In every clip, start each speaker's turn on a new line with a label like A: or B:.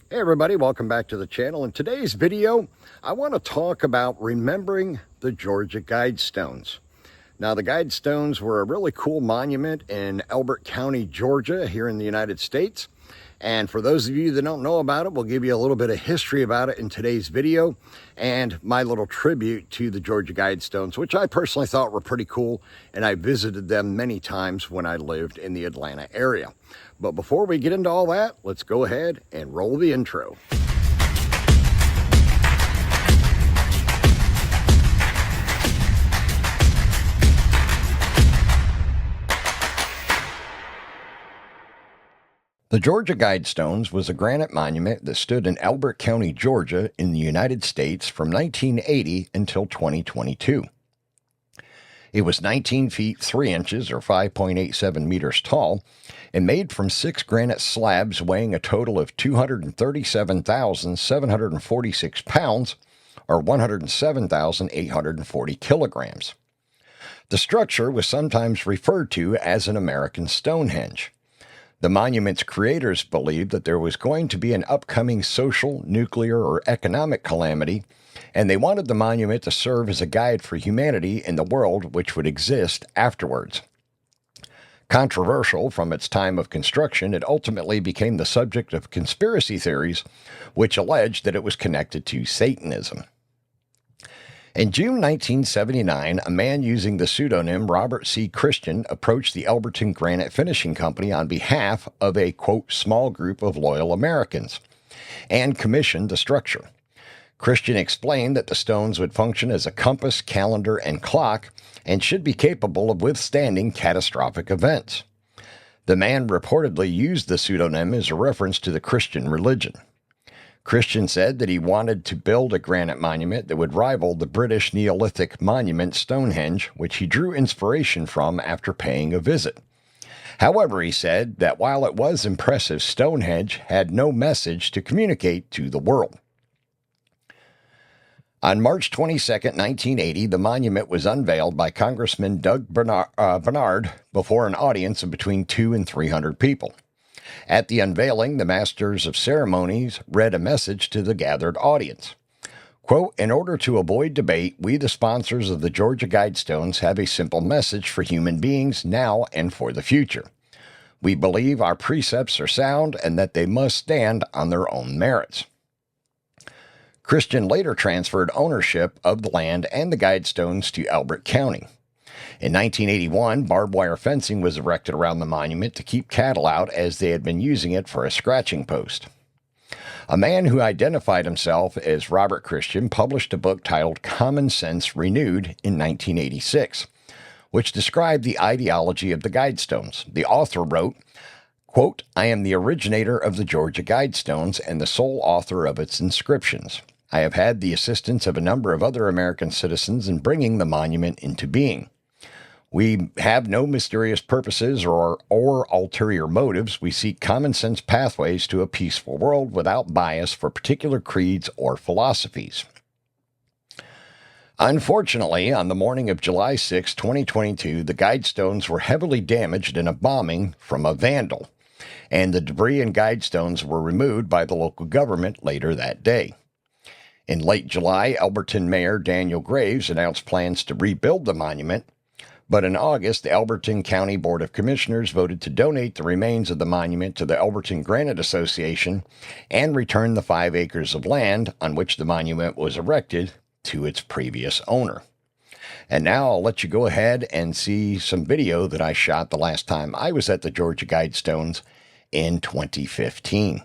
A: Hey everybody, welcome back to the channel. In today's video, I want to talk about remembering the Georgia Guidestones. Now, the Guidestones were a really cool monument in Elberton County, Georgia, here in the United States. And for those of you that don't know about it, we'll give you a little bit of history about it in today's video and my little tribute to the Georgia Guidestones, which I personally thought were pretty cool, and I visited them many times when I lived in the Atlanta area. But before we get into all that, let's go ahead and roll the intro. The Georgia Guidestones was a granite monument that stood in Elberton County, Georgia, in the United States from 1980 until 2022. It was 19 feet 3 inches or 5.87 meters tall and made from 6 granite slabs weighing a total of 237,746 pounds or 107,840 kilograms. The structure was sometimes referred to as an American Stonehenge. The monument's creators believed that there was going to be an upcoming social, nuclear, or economic calamity, and they wanted the monument to serve as a guide for humanity in the world which would exist afterwards. Controversial from its time of construction, it ultimately became the subject of conspiracy theories, which alleged that it was connected to Satanism. In June 1979, a man using the pseudonym Robert C. Christian approached the Elberton Granite Finishing Company on behalf of a, quote, small group of loyal Americans, and commissioned the structure. Christian explained that the stones would function as a compass, calendar, and clock, and should be capable of withstanding catastrophic events. The man reportedly used the pseudonym as a reference to the Christian religion. Christian said that he wanted to build a granite monument that would rival the British Neolithic monument Stonehenge, which he drew inspiration from after paying a visit. However, he said that while it was impressive, Stonehenge had no message to communicate to the world. On March 22, 1980, the monument was unveiled by Congressman Doug Bernard before an audience of between 200 and 300 people. At the unveiling, the masters of ceremonies read a message to the gathered audience. Quote, "In order to avoid debate, we, the sponsors of the Georgia Guidestones, have a simple message for human beings now and for the future. We believe our precepts are sound and that they must stand on their own merits." Christian later transferred ownership of the land and the Guidestones to Elberton County. In 1981, barbed wire fencing was erected around the monument to keep cattle out as they had been using it for a scratching post. A man who identified himself as Robert Christian published a book titled Common Sense Renewed in 1986, which described the ideology of the Guidestones. The author wrote, quote, "I am the originator of the Georgia Guidestones and the sole author of its inscriptions. I have had the assistance of a number of other American citizens in bringing the monument into being. We have no mysterious purposes or ulterior motives. We seek common sense pathways to a peaceful world without bias for particular creeds or philosophies." Unfortunately, on the morning of July 6, 2022, the Guidestones were heavily damaged in a bombing from a vandal, and the debris and Guidestones were removed by the local government later that day. In late July, Elberton Mayor Daniel Graves announced plans to rebuild the monument, but in August, the Elberton County Board of Commissioners voted to donate the remains of the monument to the Elberton Granite Association and return the 5 acres of land on which the monument was erected to its previous owner. And now I'll let you go ahead and see some video that I shot the last time I was at the Georgia Guidestones in 2015.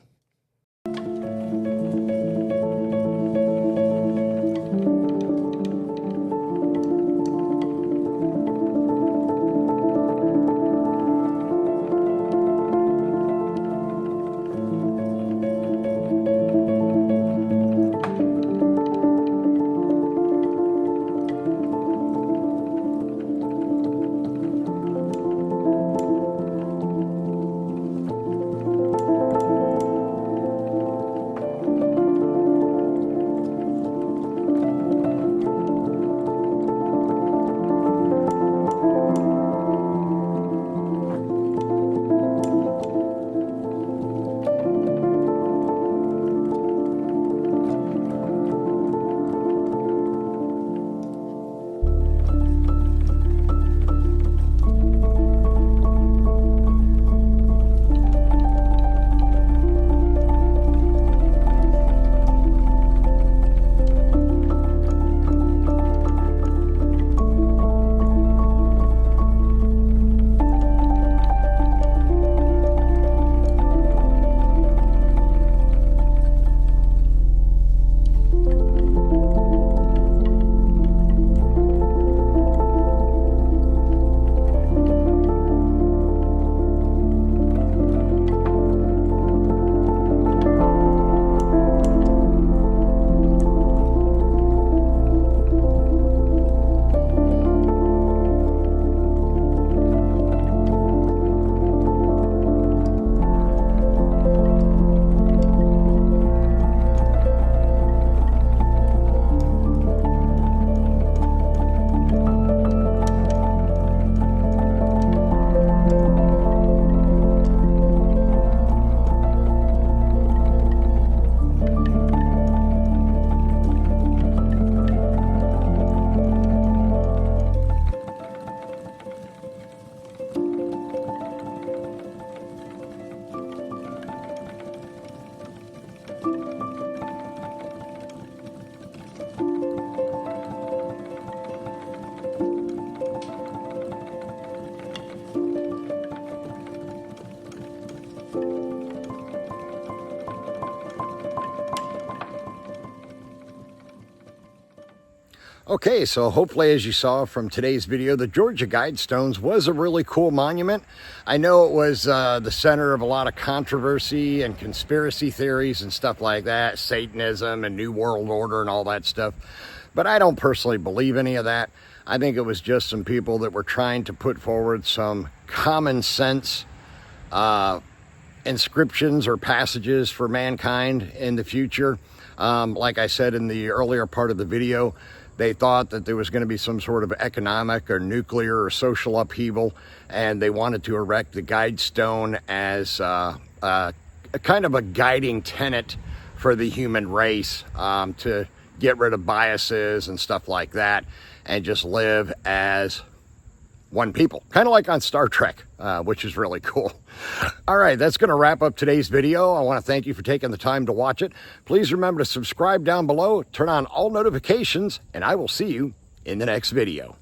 A: Okay, so hopefully, as you saw from today's video, the Georgia Guidestones was a really cool monument. I know it was the center of a lot of controversy and conspiracy theories and stuff like that, Satanism and New World Order and all that stuff, but I don't personally believe any of that. I think it was just some people that were trying to put forward some common sense inscriptions or passages for mankind in the future. Like I said in the earlier part of the video, they thought that there was going to be some sort of economic or nuclear or social upheaval, and they wanted to erect the Guidestone as a kind of a guiding tenet for the human race, to get rid of biases and stuff like that, and just live as one people, kind of like on Star Trek, which is really cool. All right, that's going to wrap up today's video. I want to thank you for taking the time to watch it. Please remember to subscribe down below, turn on all notifications, and I will see you in the next video.